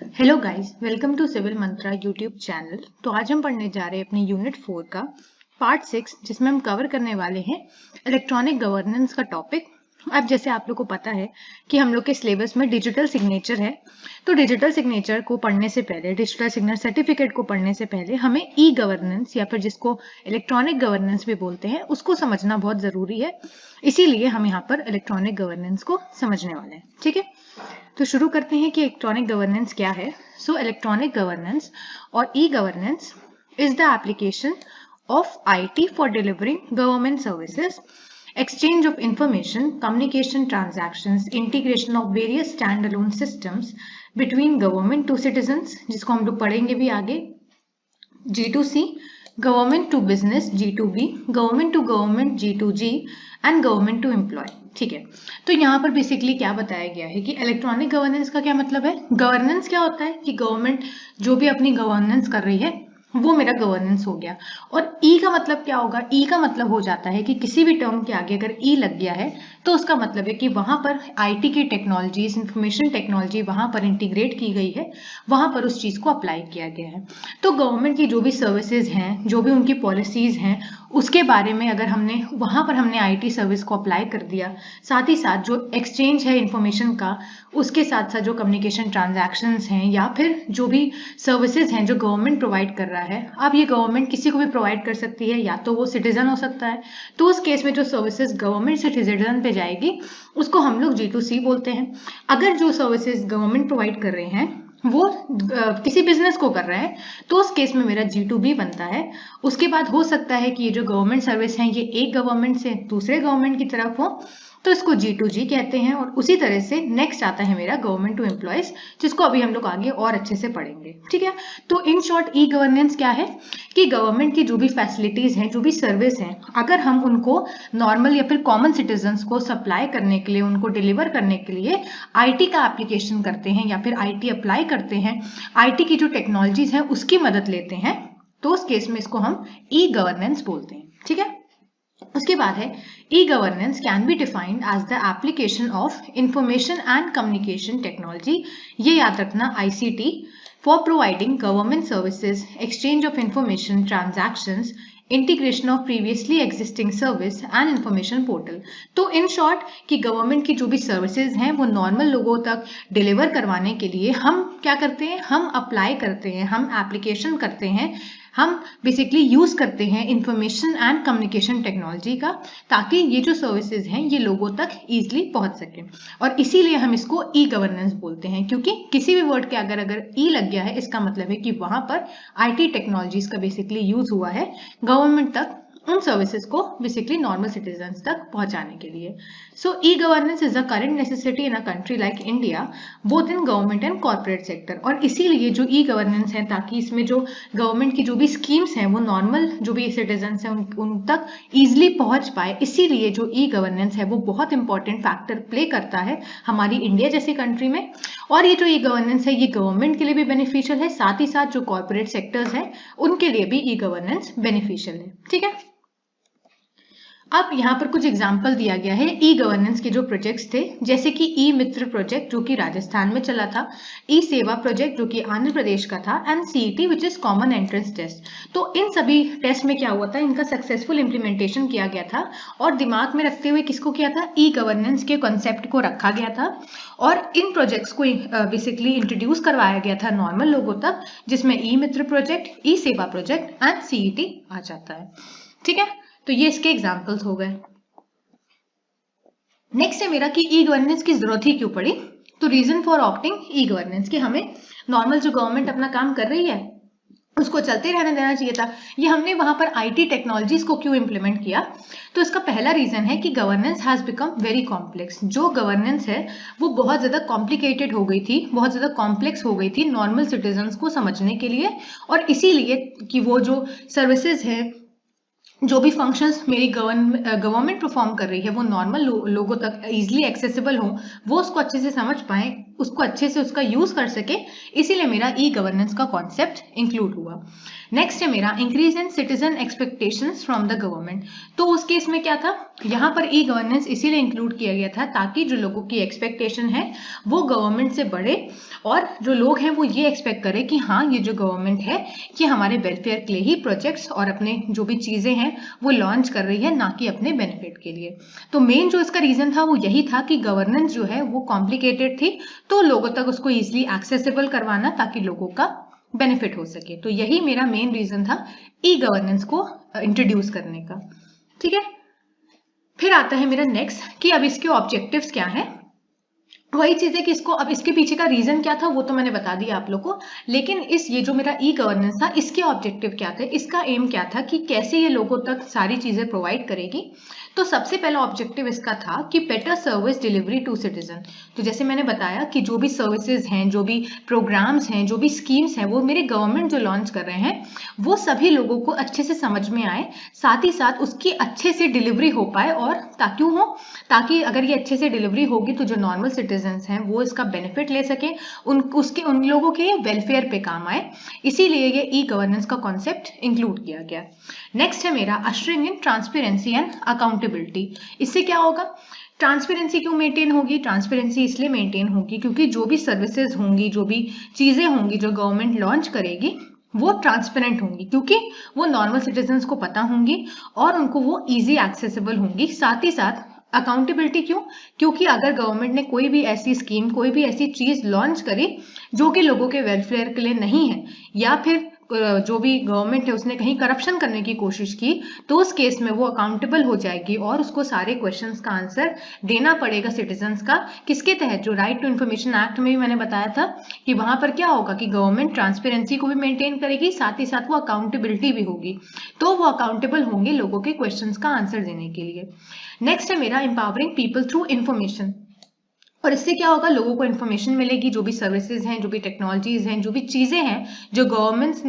Hello guys, welcome to Civil Mantra YouTube channel. तो आज हम पढ़ने जा रहे हैं अपने यूनिट 4 का पार्ट 6, जिसमें हम कवर करने वाले हैं इलेक्ट्रॉनिक गवर्नेंस का टॉपिक। अब जैसे आप लोग को पता है कि हम लोग के सिलेबस में डिजिटल सिग्नेचर है, तो डिजिटल सिग्नेचर को पढ़ने से पहले, डिजिटल सिग्नेचर सर्टिफिकेट को पढ़ने से पहले हमें ई गवर्नेंस या फिर जिसको इलेक्ट्रॉनिक गवर्नेंस भी बोलते हैं उसको समझना बहुत जरूरी है। इसीलिए हम यहाँ पर इलेक्ट्रॉनिक गवर्नेंस को समझने वाले हैं। ठीक है, तो शुरू करते हैं कि इलेक्ट्रॉनिक गवर्नेंस क्या है। सो इलेक्ट्रॉनिक गवर्नेंस और ई governance is the application of IT for delivering government services, exchange of information, communication transactions, integration of various standalone systems between government to citizens, जिसको हम लोग पढ़ेंगे भी आगे, G2C, government to business G2B, government to government G2G and government to employ. ठीक है, तो यहाँ पर बेसिकली क्या बताया गया है कि इलेक्ट्रॉनिक गवर्नेंस का क्या मतलब है। गवर्नेंस क्या होता है कि गवर्नमेंट जो भी अपनी गवर्नेंस कर रही है वो मेरा गवर्नेंस हो गया। और ई का मतलब क्या होगा, ई का मतलब हो जाता है कि किसी भी टर्म के आगे अगर ई लग गया है तो उसका मतलब है कि वहां पर आईटी की टेक्नोलॉजीज, इंफॉर्मेशन टेक्नोलॉजी वहां पर इंटीग्रेट की गई है, वहां पर उस चीज को अप्लाई किया गया है। तो गवर्नमेंट की जो भी सर्विसेज हैं, जो भी उनकी पॉलिसीज हैं, उसके बारे में अगर हमने वहां पर हमने आईटी सर्विस को अप्लाई कर दिया, साथ ही साथ जो एक्सचेंज है इंफॉर्मेशन का, उसके साथ साथ जो कम्युनिकेशन ट्रांजैक्शंस हैं या फिर जो भी सर्विसेज हैं जो गवर्नमेंट प्रोवाइड कर रहा है। अब ये गवर्नमेंट किसी को भी प्रोवाइड कर सकती है, या तो वो सिटीजन हो सकता है, तो उस केस में जो सर्विसेज गवर्नमेंट से सिटीजन पे जाएगी उसको हम लोग G2C बोलते हैं। अगर जो सर्विसेज गवर्नमेंट प्रोवाइड कर रहे हैं वो किसी बिजनेस को कर रहे हैं तो उस केस में मेरा G2B बनता है। उसके बाद हो सकता है कि ये जो गवर्नमेंट सर्विस है ये एक गवर्नमेंट से दूसरे गवर्नमेंट की तरफ हो, तो इसको G2G कहते हैं। और उसी तरह से नेक्स्ट आता है मेरा गवर्नमेंट टू एम्प्लॉयज, जिसको अभी हम लोग आगे और अच्छे से पढ़ेंगे। ठीक है, तो इन शॉर्ट ई गवर्नेंस क्या है कि गवर्नमेंट की जो भी फैसिलिटीज हैं, जो भी सर्विस हैं, अगर हम उनको नॉर्मल या फिर कॉमन सिटीजन्स को सप्लाई करने के लिए, उनको डिलीवर करने के लिए आईटी का एप्लीकेशन करते हैं या फिर आईटी अप्लाई करते हैं, आईटी की जो टेक्नोलॉजीज हैं उसकी मदद लेते हैं, तो उस केस में इसको हम ई गवर्नेंस बोलते हैं। ठीक है, उसके बाद है e governance can be defined as the application of information and communication technology, ये याद रखना, ICT, for providing government services, exchange of information, transactions, integration of previously existing service and information portal. तो इन शॉर्ट कि government की जो भी services हैं वो नॉर्मल लोगों तक डिलीवर करवाने के लिए हम क्या करते हैं, हम अप्लाई करते हैं, हम एप्लीकेशन करते हैं, हम बेसिकली यूज करते हैं इंफॉर्मेशन एंड कम्युनिकेशन टेक्नोलॉजी का, ताकि ये जो सर्विसेज हैं ये लोगों तक इजीली पहुंच सके। और इसीलिए हम इसको ई गवर्नेंस बोलते हैं, क्योंकि किसी भी वर्ड के अगर ई लग गया है इसका मतलब है कि वहां पर आईटी टेक्नोलॉजीज का बेसिकली यूज हुआ है गवर्नमेंट तक, उन सर्विसेज को बेसिकली नॉर्मल सिटीजन्स तक पहुंचाने के लिए। So e governance is a current necessity in a country like India, both in government and corporate sector. और इसीलिए जो ई गवर्नेंस है, ताकि इसमें जो गवर्नमेंट की जो भी स्कीम्स हैं वो नॉर्मल जो भी सिटीजन्स हैं उन तक इजिली पहुंच पाए, इसीलिए जो ई गवर्नेंस है वो बहुत इंपॉर्टेंट फैक्टर प्ले करता है हमारी इंडिया जैसी कंट्री में। और ये जो ई गवर्नेंस है ये गवर्नमेंट के लिए भी बेनिफिशियल है, साथ ही साथ जो कॉर्पोरेट सेक्टर्स हैं उनके लिए भी ई गवर्नेंस बेनिफिशियल है। ठीक है, अब यहाँ पर कुछ एग्जाम्पल दिया गया है ई गवर्नेंस के जो प्रोजेक्ट्स थे, जैसे कि ई मित्र प्रोजेक्ट जो कि राजस्थान में चला था, ई सेवा प्रोजेक्ट जो कि आंध्र प्रदेश का था, and CET which is common entrance test. तो इन सभी टेस्ट में क्या हुआ था, इनका सक्सेसफुल इम्प्लीमेंटेशन किया गया था, और दिमाग में रखते हुए किसको किया था, ई गवर्नेंस के कॉन्सेप्ट को रखा गया था, और इन प्रोजेक्ट्स को बेसिकली इंट्रोड्यूस करवाया गया था नॉर्मल लोगों तक, जिसमें ई मित्र प्रोजेक्ट, ई सेवा प्रोजेक्ट एंड CET आ जाता है। ठीक है, तो ये इसके एग्जाम्पल्स हो गए। नेक्स्ट है मेरा कि ई गवर्नेंस की जरूरत ही क्यों पड़ी। तो reason for opting e governance, कि हमें नॉर्मल जो गवर्नमेंट अपना काम कर रही है उसको चलते रहने देना चाहिए था, ये हमने वहां पर आईटी टेक्नोलॉजीज को क्यों इंप्लीमेंट किया। तो इसका पहला रीजन है कि governance has become very complex. जो गवर्नेंस है वो बहुत ज्यादा कॉम्प्लिकेटेड हो गई थी, बहुत ज्यादा कॉम्प्लेक्स हो गई थी नॉर्मल सिटीजन्स को समझने के लिए, और इसीलिए कि वो जो सर्विसेज है, जो भी फंक्शंस मेरी गवर्नमेंट परफॉर्म कर रही है वो नॉर्मल लोगों तक इजीली एक्सेसिबल हो, वो उसको अच्छे से समझ पाए, उसको अच्छे से उसका यूज कर सके, इसीलिए मेरा ई गवर्नेंस का कॉन्सेप्ट इंक्लूड हुआ। नेक्स्ट है मेरा increase in citizen expectations from the government. तो उस केस में क्या था, यहाँ पर ई गवर्नेंस इसीलिए इंक्लूड किया गया था ताकि जो लोगों की एक्सपेक्टेशन है वो गवर्नमेंट से बढ़े, और जो लोग हैं वो ये एक्सपेक्ट करें कि हाँ ये जो गवर्नमेंट है कि हमारे वेलफेयर के लिए ही प्रोजेक्ट्स और अपने जो भी चीजें हैं वो लॉन्च कर रही है, ना कि अपने बेनिफिट के लिए। तो मेन जो इसका रीजन था वो यही था कि गवर्नेंस जो है वो कॉम्प्लिकेटेड थी, तो लोगों तक उसको इजिली एक्सेसिबल करवाना ताकि लोगों का बेनिफिट हो सके। तो यही मेरा मेन रीजन था ई गवर्नेंस को इंट्रोड्यूस करने का। ठीक है, फिर आता है मेरा नेक्स्ट कि अब इसके ऑब्जेक्टिव्स क्या हैं। वही चीज है कि इसको अब इसके पीछे का रीजन क्या था वो तो मैंने बता दिया आप लोग को, लेकिन ये जो मेरा ई गवर्नेंस था इसके ऑब्जेक्टिव क्या थे, इसका एम क्या था कि कैसे ये लोगों तक सारी चीजें प्रोवाइड करेगी। तो सबसे पहला ऑब्जेक्टिव इसका था कि better service delivery to citizen. तो जैसे मैंने बताया कि जो भी सर्विसेज हैं, जो भी प्रोग्राम्स हैं, जो भी स्कीम्स हैं, वो मेरे गवर्नमेंट जो लॉन्च कर रहे हैं वो सभी लोगों को अच्छे से समझ में आए, साथ ही साथ उसकी अच्छे से डिलीवरी हो पाए। और ताकि अगर ये अच्छे से डिलीवरी होगी तो जो नॉर्मल सिटीजन हैं वो इसका बेनिफिट ले सके, उन लोगों के वेलफेयर पे काम आए। इसीलिए ये ई गवर्नेंस का कॉन्सेप्ट इंक्लूड किया गया। नेक्स्ट है मेरा ushering in transparency and accountability. इससे क्या होगा, ट्रांसपेरेंसी क्यों मेंटेन होगी, ट्रांसपेरेंसी इसलिए मेंटेन होगी क्योंकि जो भी सर्विसेज होंगी, जो भी चीजें होंगी जो गवर्नमेंट लॉन्च करेगी वो ट्रांसपेरेंट होंगी, क्योंकि वो नॉर्मल सिटीजन्स को पता होंगी और उनको वो इजी एक्सेसिबल होंगी। साथ ही साथ अकाउंटेबिलिटी क्यों, क्योंकि अगर गवर्नमेंट ने कोई भी ऐसी स्कीम, कोई भी ऐसी चीज लॉन्च करी जो कि लोगों के वेलफेयर के लिए नहीं है, या फिर जो भी गवर्नमेंट है उसने कहीं करप्शन करने की कोशिश की, तो उस केस में वो अकाउंटेबल हो जाएगी और उसको सारे क्वेश्चंस का आंसर देना पड़ेगा सिटीजन्स का। किसके तहत, जो राइट टू इन्फॉर्मेशन एक्ट में भी मैंने बताया था कि वहां पर क्या होगा कि गवर्नमेंट ट्रांसपेरेंसी को भी मेंटेन करेगी, साथ ही साथ वो अकाउंटेबिलिटी भी होगी, तो वो अकाउंटेबल होंगे लोगों के क्वेश्चंस का आंसर देने के लिए। नेक्स्ट है मेरा एम्पावरिंग पीपल थ्रू इन्फॉर्मेशन। और इससे क्या होगा, लोगों को इन्फॉर्मेशन मिलेगी, जो भी सर्विसेज हैं, जो भी टेक्नोलॉजीज हैं, जो भी चीजें हैं जो गवर्नमेंट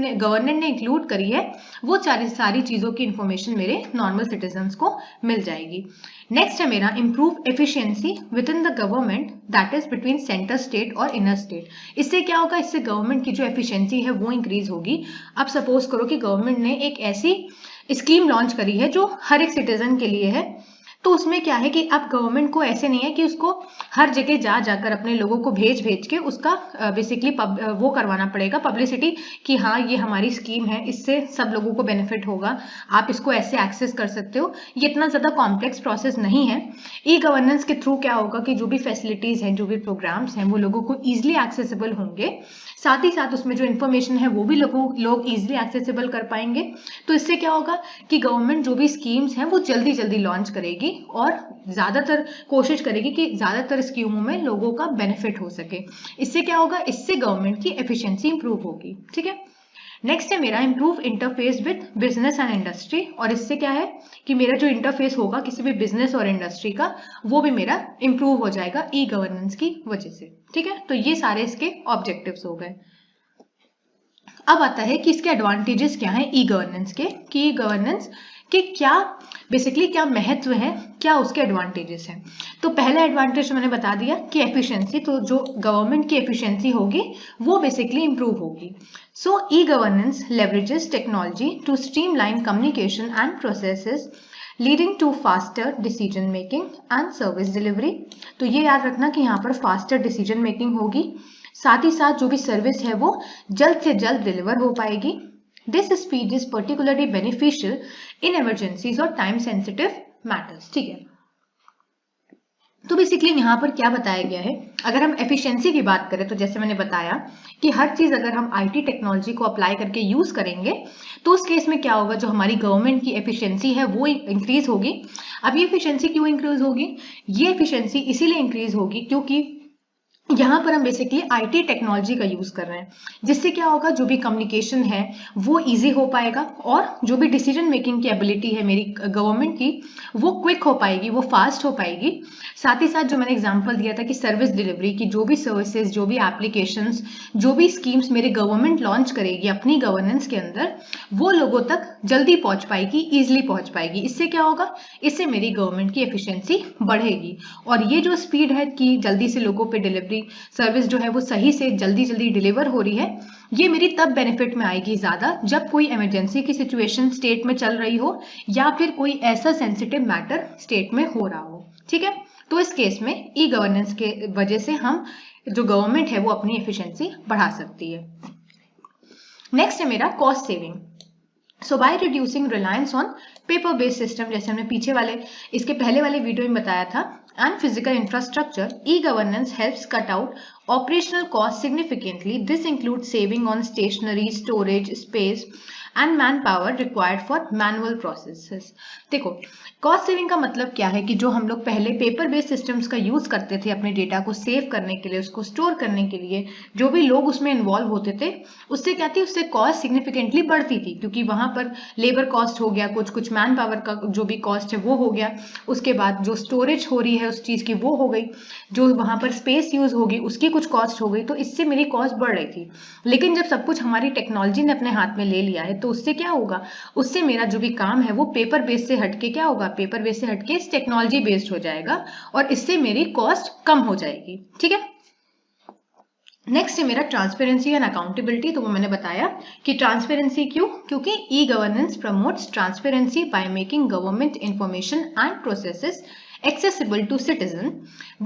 ने इंक्लूड करी है, वो सारी चीजों की इन्फॉर्मेशन मेरे नॉर्मल सिटीजन्स को मिल जाएगी। नेक्स्ट है मेरा improve efficiency with in the government, that is between centre state और इनर स्टेट। इससे क्या होगा, इससे गवर्नमेंट की जो एफिशिएंसी है वो इंक्रीज होगी। अब सपोज करो कि गवर्नमेंट ने एक ऐसी स्कीम लॉन्च करी है जो हर एक सिटीजन के लिए है, तो उसमें क्या है कि अब गवर्नमेंट को ऐसे नहीं है कि उसको हर जगह जाकर अपने लोगों को भेज के उसका बेसिकली वो करवाना पड़ेगा पब्लिसिटी कि हाँ ये हमारी स्कीम है, इससे सब लोगों को बेनिफिट होगा, आप इसको ऐसे एक्सेस कर सकते हो। ये इतना ज्यादा कॉम्प्लेक्स प्रोसेस नहीं है। ई गवर्नेंस के थ्रू क्या होगा कि जो भी फैसिलिटीज हैं, जो भी प्रोग्राम्स हैं, वो लोगों को ईजिली एक्सेसिबल होंगे, साथ ही साथ उसमें जो इन्फॉर्मेशन है वो भी लोग इजिली एक्सेसिबल कर पाएंगे। तो इससे क्या होगा कि गवर्नमेंट जो भी स्कीम्स हैं वो जल्दी जल्दी लॉन्च करेगी और ज्यादातर कोशिश करेगी कि ज्यादातर स्कीमों में लोगों का बेनिफिट हो सके। इससे क्या होगा, इससे गवर्नमेंट की एफिशिएंसी इंप्रूव होगी। ठीक है, नेक्स्ट है मेरा improve interface with business and industry. और इससे क्या है कि मेरा जो इंटरफेस होगा किसी भी बिजनेस और इंडस्ट्री का, वो भी मेरा इंप्रूव हो जाएगा ई गवर्नेंस की वजह से। ठीक है, तो ये सारे इसके ऑब्जेक्टिव्स हो गए। अब आता है कि इसके एडवांटेजेस क्या हैं ई गवर्नेंस के, कि ई गवर्नेंस के क्या बेसिकली क्या महत्व है, क्या उसके एडवांटेजेस हैं। तो पहला एडवांटेज मैंने बता दिया कि एफिशिएंसी, तो जो गवर्नमेंट की एफिशिएंसी होगी वो बेसिकली इंप्रूव होगी। So e governance leverages technology to streamline communication and processes leading to faster decision making and service delivery. तो ये याद रखना कि यहाँ पर फास्टर डिसीजन मेकिंग होगी, साथ ही साथ जो भी सर्विस है वो जल्द से जल्द डिलीवर हो पाएगी। This speed is particularly beneficial in emergencies और टाइम सेंसिटिव मैटर्स। ठीक है, तो बेसिकली यहाँ पर क्या बताया गया है, अगर हम एफिशिएंसी की बात करें तो जैसे मैंने बताया कि हर चीज अगर हम आईटी टेक्नोलॉजी को अप्लाई करके यूज करेंगे तो उस केस में क्या होगा, जो हमारी गवर्नमेंट की एफिशिएंसी है वो इंक्रीज होगी। अब ये एफिशिएंसी क्यों इंक्रीज होगी, ये एफिशिएंसी इसीलिए इंक्रीज होगी क्योंकि यहाँ पर हम बेसिकली आईटी टेक्नोलॉजी का यूज कर रहे हैं, जिससे क्या होगा, जो भी कम्युनिकेशन है वो इजी हो पाएगा और जो भी डिसीजन मेकिंग की एबिलिटी है मेरी गवर्नमेंट की वो क्विक हो पाएगी, वो फास्ट हो पाएगी। साथ ही साथ जो मैंने एग्जांपल दिया था कि सर्विस डिलीवरी की जो भी सर्विसेज, जो भी एप्लीकेशंस, जो भी स्कीम्स मेरी गवर्नमेंट लॉन्च करेगी अपनी गवर्नेंस के अंदर, वो लोगों तक जल्दी पहुंच पाएगी, इजिली पहुंच पाएगी। इससे क्या होगा, इससे मेरी गवर्नमेंट की एफिशिएंसी बढ़ेगी और ये जो स्पीड है कि जल्दी से लोगों पे डिलीवरी मेरी सर्विस जो है वो सही से जल्दी जल्दी डिलीवर हो रही है, ये मेरी तब बेनिफिट में आएगी ज्यादा जब कोई इमरजेंसी की सिचुएशन स्टेट में चल रही हो या फिर कोई ऐसा सेंसिटिव मैटर स्टेट में हो रहा हो। ठीक है, तो इस केस में ई गवर्नेंस के वजह से हम जो गवर्नमेंट है वो अपनी एफिशिएंसी बढ़ा सकती है। नेक्स्ट है मेरा cost saving. So by reducing reliance on paper based system, जैसे हमने पीछे वाले इसके पहले वाले वीडियो में बताया था, and physical infrastructure, e governance helps cut out operational cost significantly. This includes saving on stationery, storage, space and manpower required for manual processes. देखो, कॉस्ट सेविंग का मतलब क्या है कि जो हम लोग पहले पेपर बेस्ड सिस्टम्स का यूज करते थे अपने डेटा को सेव करने के लिए, उसको स्टोर करने के लिए, जो भी लोग उसमें इन्वॉल्व होते थे, उससे क्या थी, उससे कॉस्ट सिग्निफिकेंटली बढ़ती थी, क्योंकि वहां पर लेबर कॉस्ट हो गया, कुछ मैन पावर का जो भी कॉस्ट है वो हो गया, उसके बाद जो स्टोरेज हो रही है उस चीज की वो हो गई, जो वहां पर स्पेस यूज होगी उसकी कुछ कॉस्ट हो गई, तो इससे मेरी कॉस्ट बढ़ रही थी। लेकिन जब सब कुछ हमारी टेक्नोलॉजी ने अपने हाथ में ले लिया है तो उससे क्या होगा, उससे मेरा जो भी काम है वो पेपर बेस्ड से हटके क्या होगा, पेपर बेस्ड से हटके टेक्नोलॉजी बेस्ड हो जाएगा और इससे मेरी कॉस्ट कम हो जाएगी। ठीक है, नेक्स्ट है मेरा ट्रांसपेरेंसी एंड अकाउंटेबिलिटी। तो वो मैंने बताया कि ट्रांसपेरेंसी क्यों, क्योंकि e governance promotes transparency by making government information and processes accessible to citizen.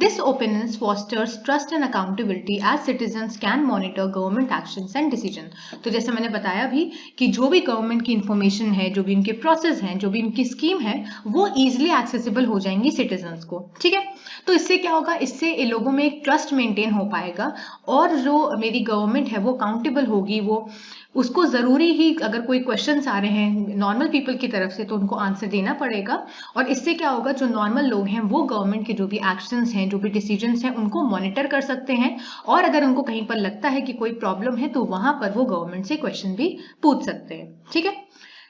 This openness fosters trust and accountability as citizens can monitor government actions and decision. तो जैसे मैंने बताया भी कि जो भी गवर्नमेंट की इंफॉर्मेशन है, जो भी इनके प्रोसेस हैं, जो भी इनकी स्कीम है, वो इजिली एक्सेसिबल हो जाएंगी सिटीजन्स को। ठीक है, तो इससे क्या होगा, इससे लोगों में एक ट्रस्ट मेंटेन हो पाएगा और जो मेरी गवर्नमेंट है वो अकाउंटेबल होगी, वो उसको जरूरी ही अगर कोई क्वेश्चंस आ रहे हैं नॉर्मल पीपल की तरफ से तो उनको आंसर देना पड़ेगा, और इससे क्या होगा, जो नॉर्मल लोग हैं वो गवर्नमेंट के जो भी एक्शंस हैं, जो भी डिसीजंस हैं, उनको मॉनिटर कर सकते हैं, और अगर उनको कहीं पर लगता है कि कोई प्रॉब्लम है तो वहां पर वो गवर्नमेंट से क्वेश्चन भी पूछ सकते हैं। ठीक है,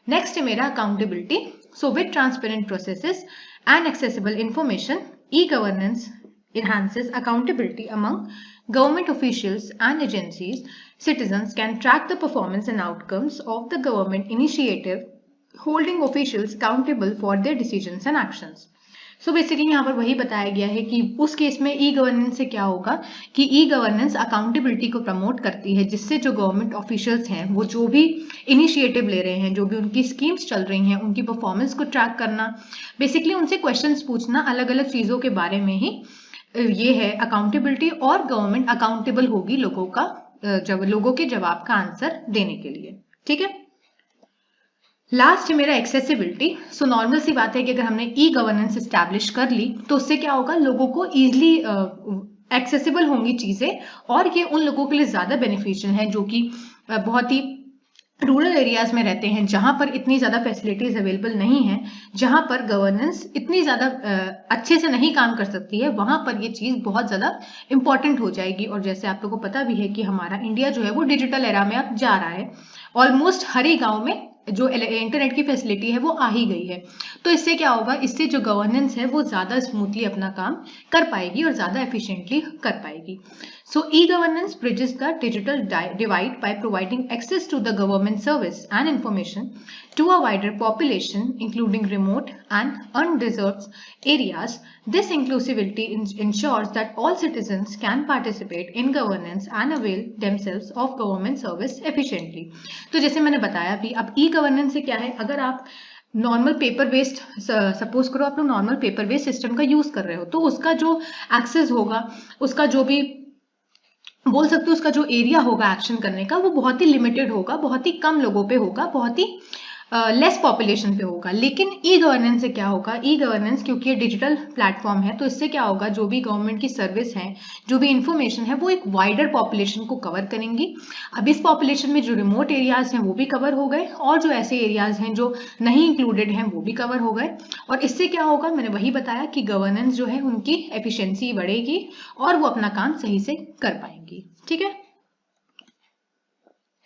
नेक्स्ट है मेरा accountability. So with transparent processes and accessible information, e governance enhances accountability among government officials and agencies. Citizens can track the performance and outcomes of the government initiative, holding officials accountable for their decisions and actions. So basically यहाँ पर वही बताया गया है कि उस case में e governance से क्या होगा कि ई गवर्नेंस अकाउंटेबिलिटी को प्रमोट करती है, जिससे जो गवर्नमेंट ऑफिशियल्स हैं वो जो भी इनिशिएटिव ले रहे हैं, जो भी उनकी स्कीम्स चल रही हैं, उनकी परफॉर्मेंस को ट्रैक करना, बेसिकली उनसे क्वेश्चंस पूछना अलग अलग चीज़ों के बारे में ही, ये है अकाउंटेबिलिटी, और गवर्नमेंट अकाउंटेबल होगी लोगों का लोगों के जवाब का आंसर देने के लिए। ठीक है, लास्ट है मेरा एक्सेसिबिलिटी। सो नॉर्मल सी बात है कि अगर हमने ई गवर्नेंस एस्टैब्लिश कर ली तो उससे क्या होगा, लोगों को इजीली एक्सेसिबल होंगी चीजें, और ये उन लोगों के लिए ज्यादा बेनिफिशियल है जो कि बहुत ही रूरल एरियाज में रहते हैं, जहां पर इतनी ज्यादा फैसिलिटीज अवेलेबल नहीं है, जहां पर गवर्नेंस इतनी ज्यादा अच्छे से नहीं काम कर सकती है, वहां पर ये चीज बहुत ज्यादा इंपॉर्टेंट हो जाएगी। और जैसे आप लोगों को पता भी है कि हमारा इंडिया जो है वो डिजिटल एरा में अब जा रहा है, ऑलमोस्ट हर ही गांव में जो इंटरनेट की फैसिलिटी है वो आ ही गई है। तो इससे क्या होगा, इससे जो गवर्नेंस है वो ज्यादा स्मूथली अपना काम कर पाएगी और ज्यादा एफिशिएंटली कर पाएगी। So e-governance bridges the digital divide by providing access to the government service and information to a wider population, including remote and undeserved areas. This inclusivity ensures that all citizens can participate in governance and avail themselves of government service efficiently. तो जैसे मैंने बताया भी, अब e-governance से क्या है, अगर आप नॉर्मल पेपर बेस्ड, सपोज करो आप लोग नॉर्मल पेपर बेस्ड सिस्टम का यूज कर रहे हो, तो उसका जो एक्सेस होगा, उसका जो भी बोल सकते हो उसका जो एरिया होगा एक्शन करने का, वो बहुत ही लिमिटेड होगा, बहुत ही कम लोगों पे होगा, बहुत ही लेस पॉपुलेशन पे होगा। लेकिन ई गवर्नेंस से क्या होगा, ई गवर्नेंस क्योंकि ये डिजिटल प्लेटफॉर्म है, तो इससे क्या होगा, जो भी गवर्नमेंट की सर्विस है, जो भी इंफॉर्मेशन है, वो एक वाइडर पॉपुलेशन को कवर करेंगी। अब इस पॉपुलेशन में जो रिमोट एरियाज हैं वो भी कवर हो गए, और जो ऐसे एरियाज हैं जो नहीं इंक्लूडेड हैं वो भी कवर हो गए। और इससे क्या होगा, मैंने वही बताया कि गवर्नेंस जो है उनकी एफिशिएंसी बढ़ेगी और वो अपना काम सही से कर पाएंगी। ठीक है,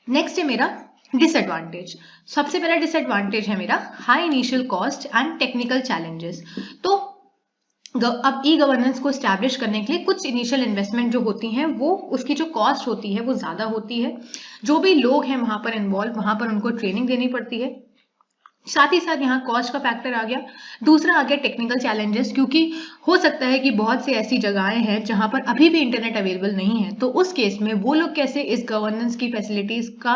नेक्स्ट है मेरा डिसएडवांटेज। सबसे पहला डिसएडवांटेज है मेरा high initial cost and technical challenges. तो अब ई गवर्नेंस को एस्टैब्लिश करने के लिए कुछ इनिशियल इन्वेस्टमेंट जो होती हैं, वो उसकी जो कॉस्ट होती है वो ज्यादा होती है। जो भी लोग हैं वहां पर इन्वॉल्व, वहां पर उनको ट्रेनिंग देनी पड़ती है, साथ ही साथ यहाँ कॉस्ट का फैक्टर आ गया। दूसरा आ गया टेक्निकल चैलेंजेस, क्योंकि हो सकता है कि बहुत सी ऐसी जगहें हैं जहां पर अभी भी इंटरनेट अवेलेबल नहीं है, तो उस केस में वो लोग कैसे इस गवर्नेंस की फैसिलिटीज का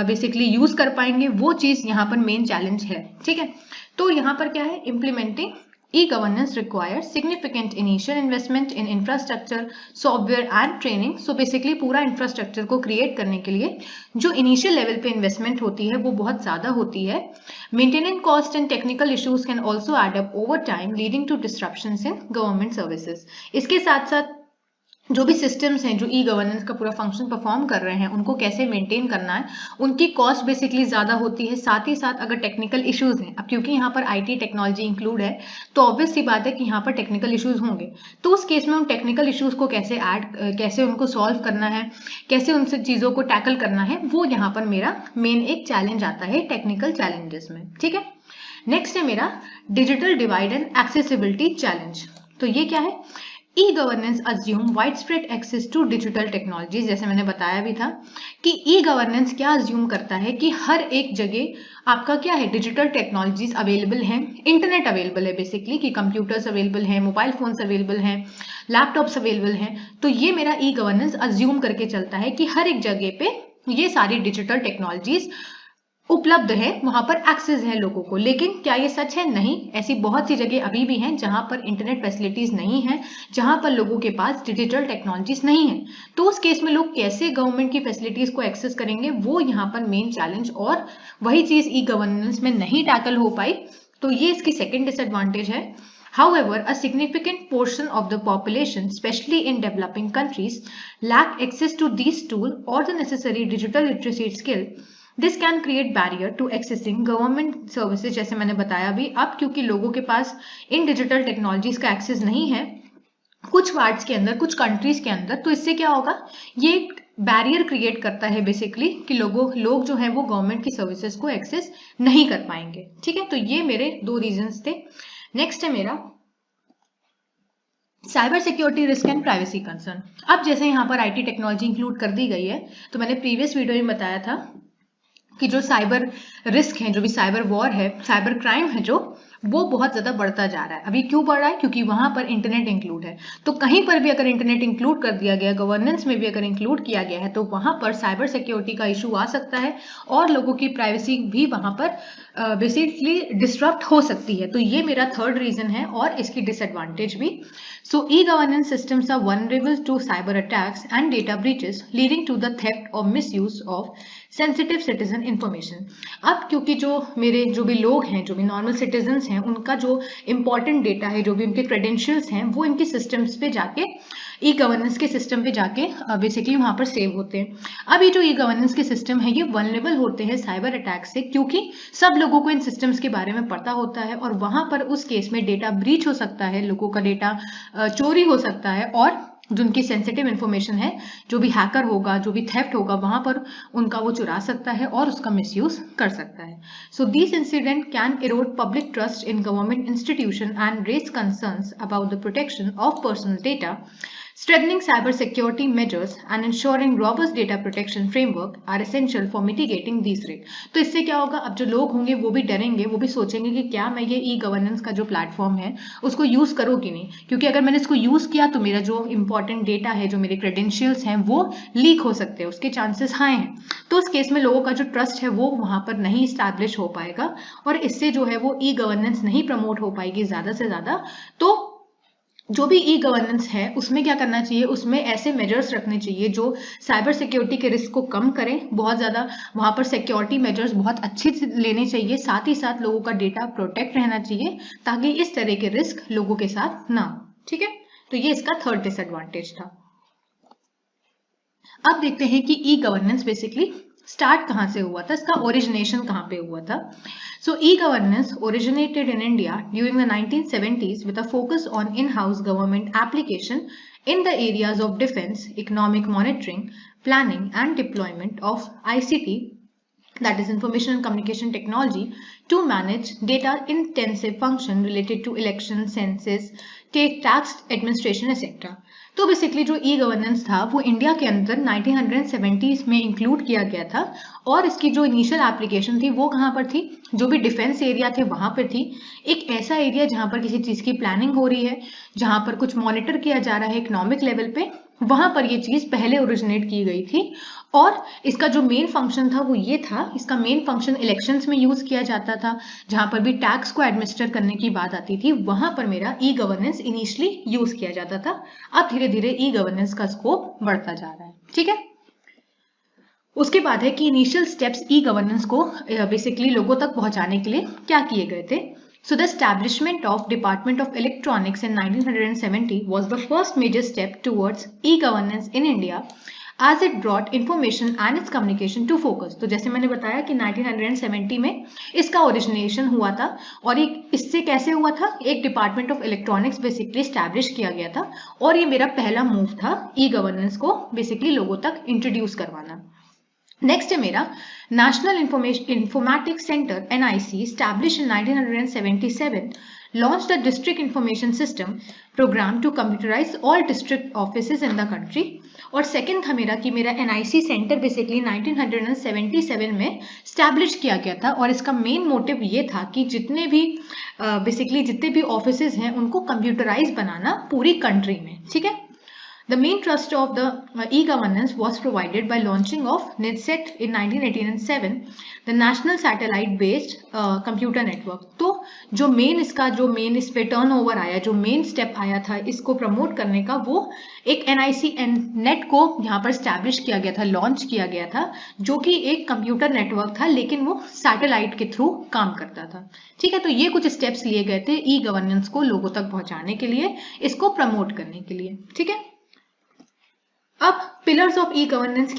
बेसिकली यूज कर पाएंगे, वो चीज यहाँ पर मेन चैलेंज है। ठीक है, तो यहाँ पर क्या है, implementing e-governance requires significant initial investment in infrastructure, software and training. So basically पूरा इंफ्रास्ट्रक्चर को क्रिएट करने के लिए जो इनिशियल लेवल पे इन्वेस्टमेंट होती है वो बहुत ज्यादा होती है। Maintenance cost and technical issues can also add up over time leading to disruptions in government services. इसके साथ साथ जो भी सिस्टम्स हैं जो ई गवर्नेंस का पूरा फंक्शन परफॉर्म कर रहे हैं उनको कैसे मेंटेन करना है, उनकी कॉस्ट बेसिकली ज्यादा होती है। साथ ही साथ अगर टेक्निकल इश्यूज हैं, अब क्योंकि यहाँ पर आईटी टेक्नोलॉजी इंक्लूड है तो ऑब्वियस सी बात है कि यहाँ पर टेक्निकल इश्यूज होंगे, तो उस केस में उन टेक्निकल इश्यूज को कैसे उनको सॉल्व करना है, कैसे उनसे चीजों को टैकल करना है, वो यहाँ पर मेरा मेन एक चैलेंज आता है टेक्निकल चैलेंजेस में। ठीक है, नेक्स्ट है मेरा digital divide and accessibility challenge. तो ये क्या है, e governance assume wide spread access to digital technologies. जैसे मैंने बताया भी था कि ई गवर्नेंस क्या अज्यूम करता है कि हर एक जगह आपका क्या है, डिजिटल टेक्नोलॉजीज अवेलेबल हैं, इंटरनेट अवेलेबल है बेसिकली, कि कंप्यूटर्स अवेलेबल हैं, मोबाइल फोन्स अवेलेबल हैं, लैपटॉप्स अवेलेबल हैं। तो ये मेरा ई गवर्नेंस अज्यूम करके चलता है कि हर एक जगह पे ये सारी डिजिटल टेक्नोलॉजीज उपलब्ध है, वहां पर एक्सेस है लोगों को। लेकिन क्या ये सच है? नहीं, ऐसी बहुत सी जगह अभी भी हैं जहां पर इंटरनेट फैसिलिटीज नहीं है, जहां पर लोगों के पास डिजिटल टेक्नोलॉजीज नहीं है। तो उस केस में लोग कैसे गवर्नमेंट की फैसिलिटीज को एक्सेस करेंगे, वो यहाँ पर मेन चैलेंज, और वही चीज ई गवर्नेंस में नहीं टैकल हो पाई, तो ये इसकी सेकेंड डिसएडवांटेज है। However, a significant portion of the population, especially in developing countries, lack access to these tools or the necessary digital literacy skill. This can create barrier to accessing government services। जैसे मैंने बताया भी, अब क्योंकि लोगों के पास इन digital technologies का access नहीं है कुछ वार्ड्स के अंदर, कुछ कंट्रीज के अंदर, तो इससे क्या होगा, ये एक बैरियर क्रिएट करता है बेसिकली कि लोग जो है वो गवर्नमेंट की सर्विसेज को एक्सेस नहीं कर पाएंगे। ठीक है, तो ये मेरे दो रीजंस थे। नेक्स्ट है मेरा cyber security risk and privacy concern. अब जैसे यहाँ पर आईटी टेक्नोलॉजी इंक्लूड कर दी गई है, तो मैंने प्रीवियस वीडियो में बताया था कि जो साइबर रिस्क है, जो भी साइबर वॉर है, साइबर क्राइम है, जो वो बहुत ज्यादा बढ़ता जा रहा है। अभी क्यों बढ़ रहा है? क्योंकि वहां पर इंटरनेट इंक्लूड है। तो कहीं पर भी अगर इंटरनेट इंक्लूड कर दिया गया, गवर्नेंस में भी अगर इंक्लूड किया गया है, तो वहां पर साइबर सिक्योरिटी का इशू आ सकता है और लोगों की प्राइवेसी भी वहां पर बेसिकली डिस्टर्ब हो सकती है। तो ये मेरा थर्ड रीजन है और इसकी डिसएडवांटेज भी। So e-governance systems are vulnerable to cyber attacks and data breaches, leading to the theft or misuse of sensitive citizen information. अब क्योंकि जो भी लोग हैं, जो भी नॉर्मल सिटीजन्स हैं, उनका जो इंपॉर्टेंट डेटा है, जो भी उनके क्रेडेंशियल्स हैं, वो इनके सिस्टम्स पे जाके, ई गवर्नेंस के सिस्टम पे जाके बेसिकली वहां पर सेव होते हैं। अब ये जो ई गवर्नेंस के सिस्टम है, ये वल्नरेबल होते हैं साइबर अटैक से, क्योंकि सब लोगों को इन सिस्टम्स के बारे में पता होता है और वहां पर उस केस में डेटा ब्रीच हो सकता है, लोगों का डेटा चोरी हो सकता है, और जो उनकी सेंसिटिव इंफॉर्मेशन है, जो भी हैकर होगा, जो भी थेफ्ट होगा, वहां पर उनका वो चुरा सकता है और उसका मिसयूज कर सकता है। So this incident can erode public trust in government institution and raise concerns about the protection of personal data. Strengthening cybersecurity measures and ensuring robust data protection framework are essential for mitigating these risks. तो इससे क्या होगा, अब जो लोग होंगे वो भी डरेंगे, वो भी सोचेंगे कि क्या मैं ये ई गवर्नेंस का जो प्लेटफॉर्म है उसको यूज करूँ कि नहीं, क्योंकि अगर मैंने इसको यूज किया तो मेरा जो इंपॉर्टेंट डेटा है, जो मेरे क्रेडेंशियल्स हैं, वो लीक हो सकते हैं, उसके चांसेस हाई हैं। तो उस केस में लोगों का जो ट्रस्ट है वो वहां पर नहीं स्टैब्लिश हो पाएगा और इससे जो है वो ई गवर्नेंस नहीं प्रमोट हो पाएगी ज्यादा से ज्यादा। तो जो भी ई गवर्नेंस है उसमें क्या करना चाहिए, उसमें ऐसे मेजर्स रखने चाहिए जो साइबर सिक्योरिटी के रिस्क को कम करें, बहुत ज्यादा वहां पर सिक्योरिटी मेजर्स बहुत अच्छे से लेने चाहिए, साथ ही साथ लोगों का डेटा प्रोटेक्ट रहना चाहिए ताकि इस तरह के रिस्क लोगों के साथ ना हो। ठीक है, तो ये इसका थर्ड डिसएडवांटेज था। अब देखते हैं कि ई गवर्नेंस बेसिकली स्टार्ट कहां से हुआ था, इसका ओरिजिनेशन कहां पे हुआ था। So e-governance originated in India during the 1970s with a focus on in-house government application in the areas of defense, economic monitoring, planning and deployment of ICT that is information and communication technology, to manage data intensive function related to election, census, tax administration etc. तो basically जो e governance था वो India के अंदर 1970s में include किया गया था और इसकी जो इनिशियल एप्लीकेशन थी वो कहाँ पर थी, जो भी डिफेंस एरिया थे वहां पर थी। एक ऐसा एरिया जहां पर किसी चीज की प्लानिंग हो रही है, जहां पर कुछ मॉनिटर किया जा रहा है इकोनॉमिक लेवल पे, वहां पर ये चीज पहले ओरिजिनेट की गई थी। और इसका जो मेन फंक्शन था वो ये था, इसका मेन फंक्शन इलेक्शंस में यूज किया जाता था, जहां पर भी टैक्स को एडमिनिस्टर करने की बात आती थी वहां पर मेरा ई गवर्नेंस इनिशियली यूज किया जाता था। अब धीरे धीरे ई गवर्नेंस का स्कोप बढ़ता जा रहा है। ठीक है, उसके बाद है कि इनिशियल स्टेप्स ई गवर्नेंस को बेसिकली लोगों तक पहुंचाने के लिए क्या किए गए थे। So the establishment of Department of Electronics in 1970 was the first major step towards e-governance in India as it brought information and its communication to focus। तो जैसे मैंने बताया कि 1970 में इसका ओरिजिनेशन हुआ था और इससे कैसे हुआ था, एक department of electronics basically establish किया गया था और ये मेरा पहला मूव था ई गवर्नेंस को बेसिकली लोगों तक इंट्रोड्यूस करवाना। नेक्स्ट है मेरा national informatics centre NIC established in 1977 launched the district information system program to computerize all district offices in the country। और सेकंड था मेरा कि मेरा NIC सेंटर बेसिकली 1977 में स्टैब्लिश किया गया था और इसका मेन मोटिव ये था कि जितने भी ऑफिसेज हैं उनको कंप्यूटराइज बनाना पूरी कंट्री में। ठीक है, The main thrust of the e-governance was provided by launching of NIDSET in 1987, the National Satellite-based Computer Network। तो जो मेन इस पे टर्न ओवर आया, जो मेन स्टेप आया था इसको प्रमोट करने का, वो एक NIC नेट को यहाँ पर स्टैब्लिश किया गया था, लॉन्च किया गया था, जो कि एक कंप्यूटर नेटवर्क था लेकिन वो सैटेलाइट के थ्रू काम करता था। ठीक है, तो ये कुछ स्टेप्स लिए गए थे ई गवर्नेंस को लोगों तक पहुंचाने के लिए, इसको प्रमोट करने के लिए। ठीक है, अब पिलर्स ऑफ ई गवर्नेंस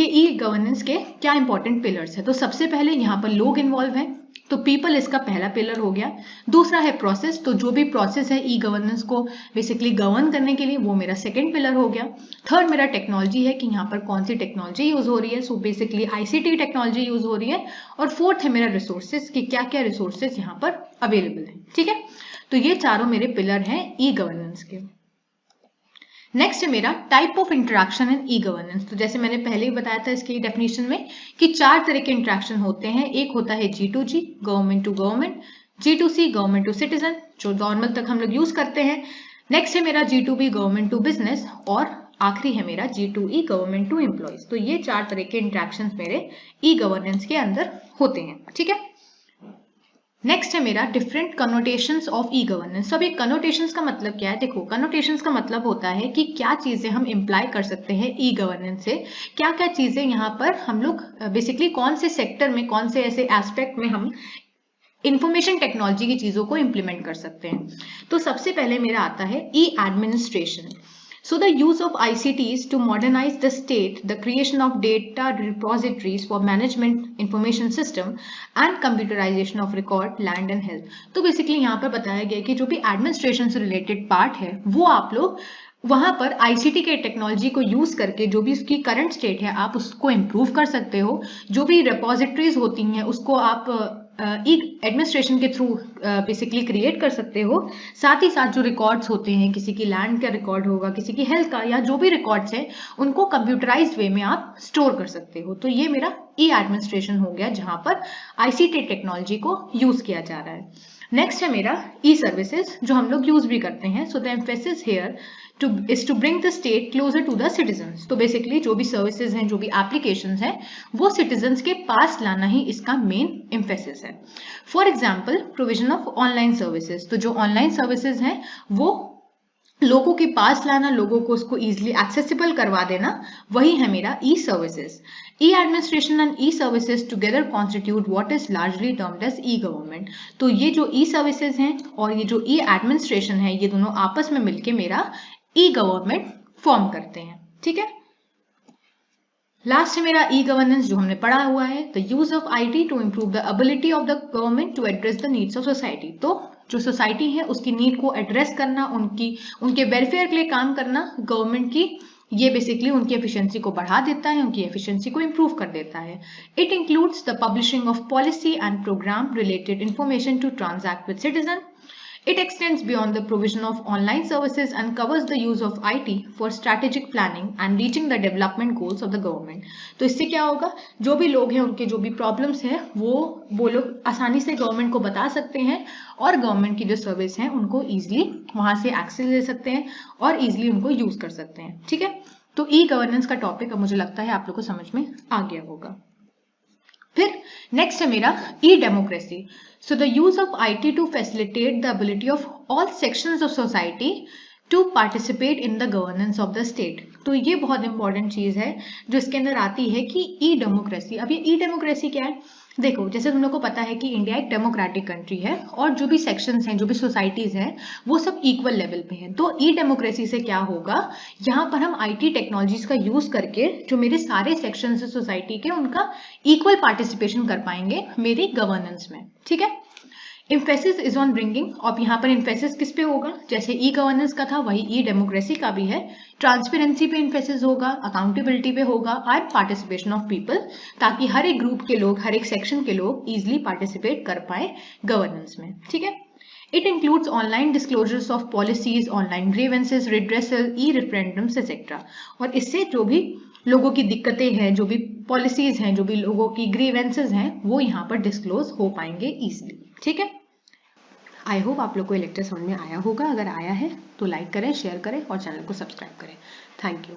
के क्या इंपॉर्टेंट पिलर्स है। तो सबसे पहले यहाँ पर लोग इन्वॉल्व हैं, तो पीपल इसका पहला पिलर हो गया। दूसरा है प्रोसेस, तो जो भी प्रोसेस है ई गवर्नेंस को बेसिकली गवर्न करने के लिए वो मेरा सेकंड पिलर हो गया। थर्ड मेरा टेक्नोलॉजी है कि यहाँ पर कौन सी टेक्नोलॉजी यूज हो रही है, so basically ICT technology use हो रही है। और फोर्थ है मेरा रिसोर्सेज कि क्या क्या रिसोर्सेज यहाँ पर अवेलेबल है। ठीक है, तो ये चारों मेरे पिलर हैं ई गवर्नेंस के। नेक्स्ट है मेरा type of interaction in e governance. तो जैसे मैंने पहले ही बताया था इसकी डेफिनेशन में कि 4 तरह के इंटरेक्शन होते हैं। एक होता है G2G, government to government, G2C, government to citizen, जो नॉर्मल तक हम लोग यूज करते हैं। नेक्स्ट है मेरा G2B, गवर्नमेंट टू बिजनेस, और आखिरी है मेरा G2E, गवर्नमेंट टू एम्प्लॉयज। तो ये 4 तरह के इंटरेक्शन मेरे ई गवर्नेंस के अंदर होते हैं। ठीक है, नेक्स्ट है मेरा डिफरेंट कनोटेशंस ऑफ ई गवर्नेंस। अब ये कनोटेशंस का मतलब क्या है, देखो कनोटेशंस का मतलब होता है कि क्या चीजें हम इम्प्लाई कर सकते हैं ई गवर्नेंस से, क्या क्या चीजें यहाँ पर हम लोग बेसिकली कौन से सेक्टर में, कौन से ऐसे एस्पेक्ट में हम इंफॉर्मेशन टेक्नोलॉजी की चीजों को इम्प्लीमेंट कर सकते हैं। तो सबसे पहले मेरा आता है ई administration. So the use of ICTs to modernize the state, the creation of data repositories for management information system and computerization of record, land and health। तो बेसिकली यहाँ पर बताया गया कि जो भी एडमिनिस्ट्रेशन से रिलेटेड पार्ट है वो आप लोग वहां पर ICT के टेक्नोलॉजी को यूज करके जो भी उसकी करंट स्टेट है आप उसको इम्प्रूव कर सकते हो। जो भी रिपोजिटरीज होती हैं उसको आप ई एडमिनिस्ट्रेशन के थ्रू बेसिकली क्रिएट कर सकते हो। साथ ही साथ जो रिकॉर्ड्स होते हैं, किसी की लैंड का रिकॉर्ड होगा, किसी की हेल्थ का, या जो भी रिकॉर्ड्स हैं उनको कंप्यूटराइज्ड वे में आप स्टोर कर सकते हो। तो ये मेरा ई एडमिनिस्ट्रेशन हो गया जहां पर ICT टेक्नोलॉजी को यूज किया जा रहा है। नेक्स्ट है मेरा ई सर्विसेज, जो हम लोग यूज भी करते हैं। So the emphasis here is to bring the state closer to the citizens। तो बेसिकली जो भी सर्विसेज हैं, जो भी एप्लीकेशंस हैं, वो सिटीजन्स के पास लाना ही इसका मेन एम्फेसिस है। For example provision of online services, तो जो ऑनलाइन सर्विसेज हैं वो लोगों के पास लाना, लोगों को उसको इजिली एक्सेसिबल करवा देना, वही है मेरा e services. E administration and e services together constitute what is largely termed as e government. तो ये जो ई सर्विसेज हैं और ये जो ई एडमिनिस्ट्रेशन है, ये दोनों आपस में मिलकर मेरा ई गवर्नमेंट फॉर्म करते हैं। ठीक है, लास्ट है मेरा ई गवर्नेंस जो हमने पढ़ा हुआ है, the use of IT to improve the ability of the government to address the needs of society. तो जो सोसाइटी है उसकी नीड को एड्रेस करना, उनके वेलफेयर के लिए काम करना गवर्नमेंट की ये बेसिकली उनकी एफिशिएंसी को बढ़ा देता है, उनकी एफिशिएंसी को इंप्रूव कर देता है। It includes the publishing of policy and program related information to transact with citizen. It extends beyond the provision of online services and covers the use of IT for strategic planning and reaching the development goals of the government. तो इससे क्या होगा, जो भी लोग हैं उनके जो भी प्रॉब्लम्स हैं वो लोग आसानी से गवर्नमेंट को बता सकते हैं और गवर्नमेंट की जो सर्विस हैं उनको ईजिली वहां से एक्सेस ले सकते हैं और ईजिली उनको यूज कर सकते हैं। ठीक है, तो ई गवर्नेंस का टॉपिक अब मुझे लगता है आप लोग को समझ में आ गया होगा। फिर नेक्स्ट है मेरा e democracy. So the use of IT to facilitate the ability of all sections of society to participate in the governance of the state. तो ये बहुत इंपॉर्टेंट चीज है जो इसके अंदर आती है कि ई डेमोक्रेसी। अब ये ई डेमोक्रेसी क्या है, देखो जैसे तुम लोग को पता है कि इंडिया एक डेमोक्रेटिक कंट्री है और जो भी सेक्शंस हैं, जो भी सोसाइटीज हैं, वो सब इक्वल लेवल पे हैं। तो ई डेमोक्रेसी से क्या होगा, यहाँ पर हम IT टेक्नोलॉजीज का यूज करके जो मेरे सारे सेक्शंस है सोसाइटी के, उनका इक्वल पार्टिसिपेशन कर पाएंगे मेरी गवर्नेंस में। ठीक है, इम्फेसिस इज ऑन ब्रिंगिंग, और यहाँ पर इम्फेसिस किस पे होगा, जैसे ई गवर्नेंस का था वही ई डेमोक्रेसी का भी है। ट्रांसपेरेंसी पे इम्फेसिस होगा, अकाउंटेबिलिटी पे होगा और पार्टिसिपेशन ऑफ पीपल, ताकि हर एक ग्रुप के लोग, हर एक सेक्शन के लोग इजिली पार्टिसिपेट कर पाए गवर्नेंस में। ठीक है, it includes online disclosures of policies, online grievances, redressal, e referendums etcetera. और इससे जो भी लोगों की दिक्कतें हैं, जो भी पॉलिसीज हैं, जो भी लोगों की ग्रीवेंसेस हैं, वो यहाँ पर डिस्क्लोज हो पाएंगे इजिली। ठीक है, आई होप आप लोग को ये लेक्चर समझ में आया होगा। अगर आया है तो लाइक करें, शेयर करें और चैनल को सब्सक्राइब करें। Thank you.